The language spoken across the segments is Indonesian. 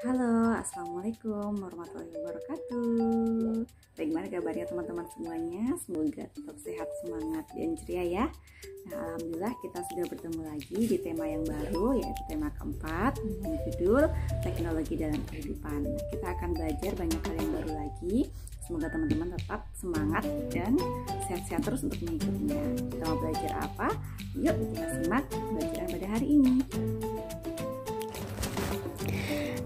Halo, assalamualaikum warahmatullahi wabarakatuh. Bagaimana kabarnya teman-teman semuanya? Semoga tetap sehat, semangat, dan ceria ya. Nah, alhamdulillah kita sudah bertemu lagi di tema yang baru, yaitu tema keempat dengan judul teknologi dalam kehidupan. Kita akan belajar banyak hal yang baru lagi. Semoga teman-teman tetap semangat dan sehat-sehat terus untuk mengikutinya. Kita mau belajar apa? Yuk kita simak pelajaran pada hari ini.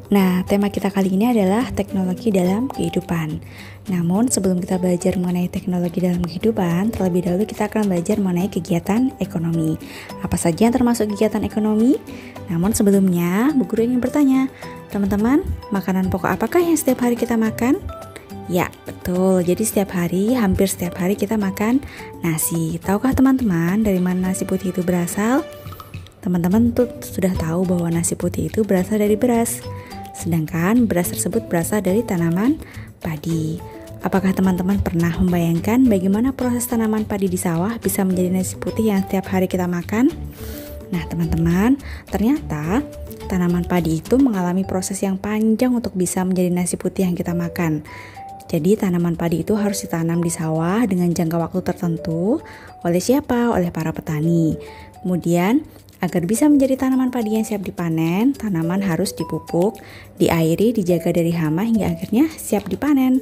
Nah, tema kita kali ini adalah teknologi dalam kehidupan. Namun, sebelum kita belajar mengenai teknologi dalam kehidupan, terlebih dahulu kita akan belajar mengenai kegiatan ekonomi. Apa saja yang termasuk kegiatan ekonomi? Namun sebelumnya, Bu Guru ingin bertanya, teman-teman, makanan pokok apakah yang setiap hari kita makan? Ya, betul. Jadi hampir setiap hari kita makan nasi. Tahukah teman-teman dari mana nasi putih itu berasal? Teman-teman tuh sudah tahu bahwa nasi putih itu berasal dari beras. Sedangkan beras tersebut berasal dari tanaman padi. Apakah teman-teman pernah membayangkan bagaimana proses tanaman padi di sawah bisa menjadi nasi putih yang setiap hari kita makan? Nah, teman-teman, ternyata tanaman padi itu mengalami proses yang panjang untuk bisa menjadi nasi putih yang kita makan. Jadi tanaman padi itu harus ditanam di sawah dengan jangka waktu tertentu. Oleh siapa? Oleh para petani. Kemudian agar bisa menjadi tanaman padi yang siap dipanen, tanaman harus dipupuk, diairi, dijaga dari hama hingga akhirnya siap dipanen.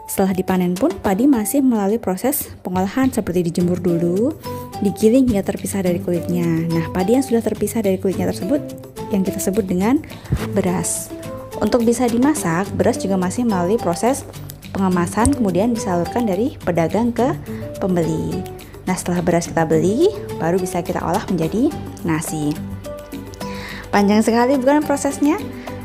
Setelah dipanen pun, padi masih melalui proses pengolahan seperti dijemur dulu, digiling hingga terpisah dari kulitnya. Nah, padi yang sudah terpisah dari kulitnya tersebut yang kita sebut dengan beras. Untuk bisa dimasak, beras juga masih melalui proses pengemasan, kemudian disalurkan dari pedagang ke pembeli. Nah, setelah beras kita beli, baru bisa kita olah menjadi nasi. Panjang sekali bukan prosesnya?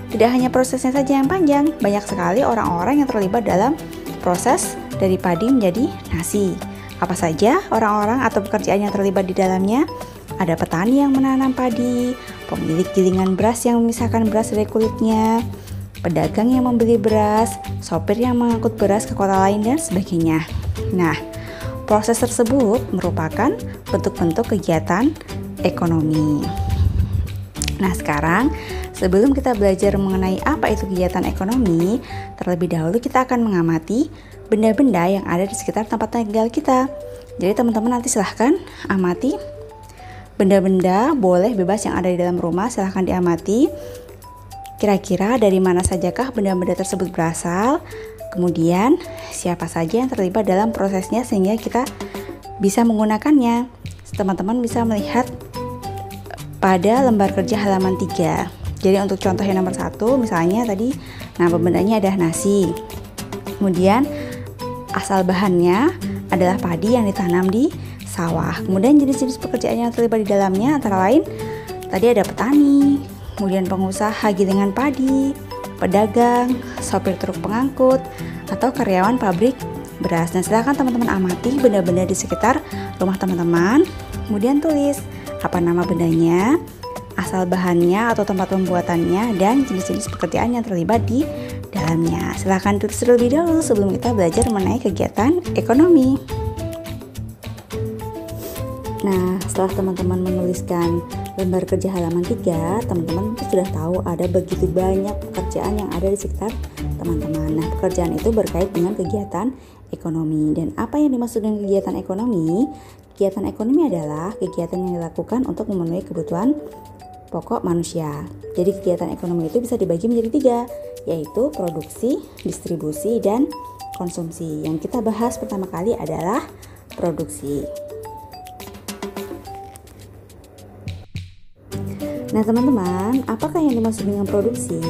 Tidak hanya prosesnya saja yang panjang, banyak sekali orang-orang yang terlibat dalam proses dari padi menjadi nasi. Apa saja orang-orang atau pekerjaan yang terlibat di dalamnya? Ada petani yang menanam padi, pemilik gilingan beras yang memisahkan beras dari kulitnya, pedagang yang membeli beras, sopir yang mengangkut beras ke kota lain, dan sebagainya. Nah, proses tersebut merupakan bentuk-bentuk kegiatan ekonomi. Nah, sekarang sebelum kita belajar mengenai apa itu kegiatan ekonomi, terlebih dahulu kita akan mengamati benda-benda yang ada di sekitar tempat tinggal kita. Jadi teman-teman nanti silahkan amati benda-benda, boleh bebas yang ada di dalam rumah, silahkan diamati. Kira-kira dari mana sajakah benda-benda tersebut berasal? Kemudian, siapa saja yang terlibat dalam prosesnya sehingga kita bisa menggunakannya. Teman-teman bisa melihat pada lembar kerja halaman 3. Jadi untuk contoh yang nomor 1, misalnya tadi, bendanya ada nasi. Kemudian, asal bahannya adalah padi yang ditanam di sawah. Kemudian jenis-jenis pekerjaan yang terlibat di dalamnya antara lain, tadi ada petani, kemudian pengusaha gilingan padi, pedagang, sopir truk pengangkut, atau karyawan pabrik beras. Nah, silakan teman-teman amati benda-benda di sekitar rumah teman-teman, kemudian tulis apa nama bendanya, asal bahannya atau tempat pembuatannya, dan jenis-jenis pekerjaan yang terlibat di dalamnya. Silakan tulis terlebih dahulu sebelum kita belajar mengenai kegiatan ekonomi. Nah, setelah teman-teman menuliskan lembar kerja halaman 3, teman-teman sudah tahu ada begitu banyak pekerjaan yang ada di sekitar teman-teman. Nah, pekerjaan itu berkait dengan kegiatan ekonomi. Dan apa yang dimaksud dengan kegiatan ekonomi? Kegiatan ekonomi adalah kegiatan yang dilakukan untuk memenuhi kebutuhan pokok manusia. Jadi kegiatan ekonomi itu bisa dibagi menjadi 3, yaitu produksi, distribusi, dan konsumsi. Yang kita bahas pertama kali adalah produksi. Nah, teman-teman, apakah yang dimaksud dengan produksi?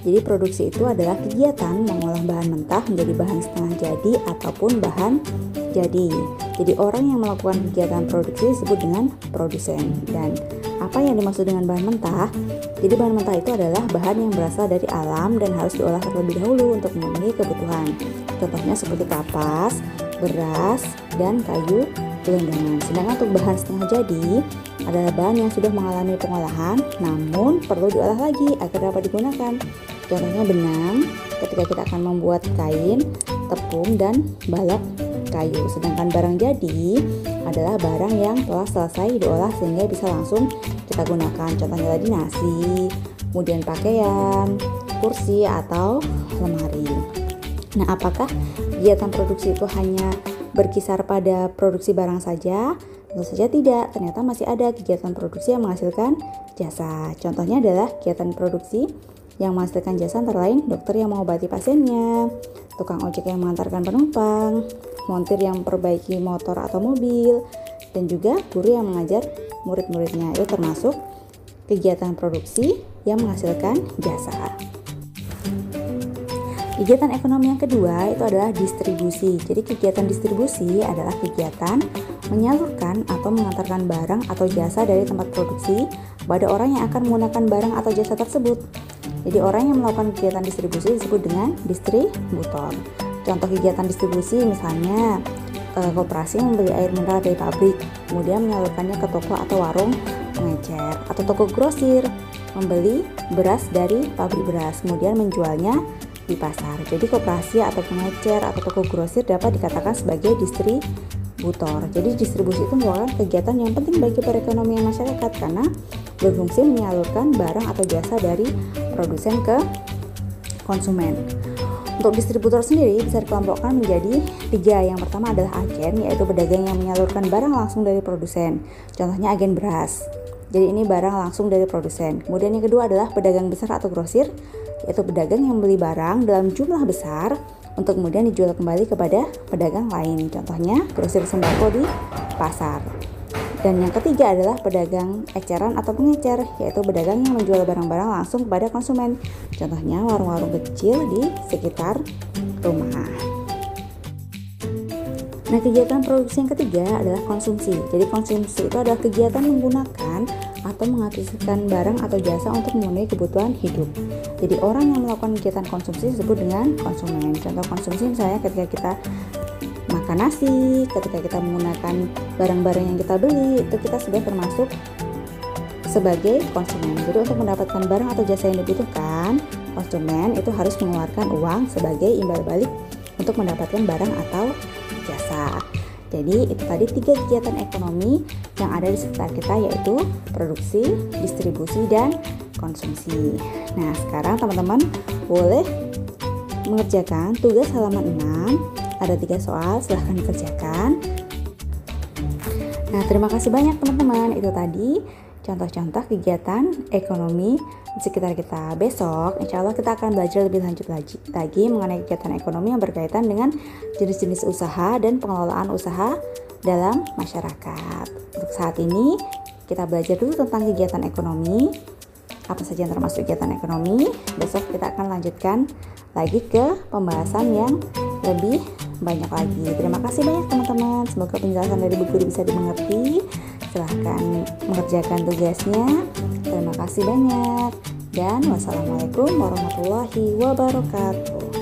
Jadi produksi itu adalah kegiatan mengolah bahan mentah menjadi bahan setengah jadi ataupun bahan jadi. Jadi orang yang melakukan kegiatan produksi disebut dengan produsen. Dan apa yang dimaksud dengan bahan mentah? Jadi bahan mentah itu adalah bahan yang berasal dari alam dan harus diolah terlebih dahulu untuk memenuhi kebutuhan. Contohnya seperti kapas, beras, dan kayu gelandangan. Sedangkan untuk bahan setengah jadi adalah bahan yang sudah mengalami pengolahan namun perlu diolah lagi agar dapat digunakan. Contohnya benang ketika kita akan membuat kain, tepung, dan balok kayu. Sedangkan barang jadi adalah barang yang telah selesai diolah sehingga bisa langsung kita gunakan. Contohnya tadi nasi, kemudian pakaian, kursi atau lemari. Nah, apakah kegiatan produksi itu hanya berkisar pada produksi barang saja? Tentu saja tidak, ternyata masih ada kegiatan produksi yang menghasilkan jasa. Contohnya adalah kegiatan produksi yang menghasilkan jasa antara lain dokter yang mengobati pasiennya, tukang ojek yang mengantarkan penumpang, montir yang memperbaiki motor atau mobil, dan juga guru yang mengajar murid-muridnya. Itu termasuk kegiatan produksi yang menghasilkan jasa. Kegiatan ekonomi yang kedua itu adalah distribusi. Jadi kegiatan distribusi adalah kegiatan menyalurkan atau mengantarkan barang atau jasa dari tempat produksi kepada orang yang akan menggunakan barang atau jasa tersebut. Jadi orang yang melakukan kegiatan distribusi disebut dengan distributor. Contoh kegiatan distribusi misalnya koperasi membeli air mineral dari pabrik, kemudian menyalurkannya ke toko atau warung pengecer, atau toko grosir membeli beras dari pabrik beras, kemudian menjualnya di pasar. Jadi koperasi atau pengecer atau toko grosir dapat dikatakan sebagai distributor. Jadi distribusi itu merupakan kegiatan yang penting bagi perekonomian masyarakat karena berfungsi menyalurkan barang atau jasa dari produsen ke konsumen. Untuk distributor sendiri bisa dikelompokkan menjadi 3. Yang pertama adalah agen, yaitu pedagang yang menyalurkan barang langsung dari produsen. Contohnya agen beras. Jadi ini barang langsung dari produsen. Kemudian yang kedua adalah pedagang besar atau grosir, yaitu pedagang yang membeli barang dalam jumlah besar untuk kemudian dijual kembali kepada pedagang lain. Contohnya grosir sembako di pasar. Dan yang ketiga adalah pedagang eceran atau pengecer, yaitu pedagang yang menjual barang-barang langsung kepada konsumen. Contohnya warung-warung kecil di sekitar rumah. Nah, kegiatan produksi yang ketiga adalah konsumsi. Jadi konsumsi itu adalah kegiatan menggunakan atau menghasilkan barang atau jasa untuk memenuhi kebutuhan hidup. Jadi orang yang melakukan kegiatan konsumsi disebut dengan konsumen. Contoh konsumsi misalnya ketika kita makan nasi, ketika kita menggunakan barang-barang yang kita beli, itu kita sudah termasuk sebagai konsumen. Jadi untuk mendapatkan barang atau jasa yang dibutuhkan, konsumen itu harus mengeluarkan uang sebagai imbal balik untuk mendapatkan barang atau jasa. Jadi itu tadi 3 kegiatan ekonomi yang ada di sekitar kita, yaitu produksi, distribusi, dan konsumsi. Nah, sekarang teman-teman boleh mengerjakan tugas halaman 6. Ada 3 soal, silahkan dikerjakan. Nah, terima kasih banyak teman-teman. Itu tadi contoh-contoh kegiatan ekonomi di sekitar kita. Besok insya Allah kita akan belajar lebih lanjut lagi mengenai kegiatan ekonomi yang berkaitan dengan jenis-jenis usaha dan pengelolaan usaha dalam masyarakat. Untuk saat ini kita belajar dulu tentang kegiatan ekonomi, apa saja yang termasuk kegiatan ekonomi. Besok kita akan lanjutkan lagi ke pembahasan yang lebih banyak lagi. Terima kasih banyak teman-teman. Semoga penjelasan dari Bu Guru bisa dimengerti. Silahkan mengerjakan tugasnya. Terima kasih banyak. Dan wassalamualaikum warahmatullahi wabarakatuh.